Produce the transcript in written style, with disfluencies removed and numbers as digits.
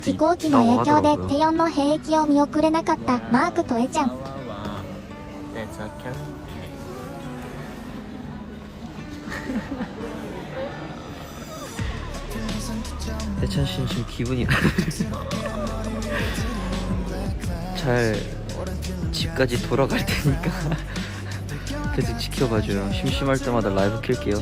飛行機の影響でテヨンの兵役を見送れなかったマークとエちゃん。 대찬 씨는 지금 기분이 잘 집까지 돌아갈 테니까 계속 지켜봐줘요. 심심할 때마다 라이브 킬게요.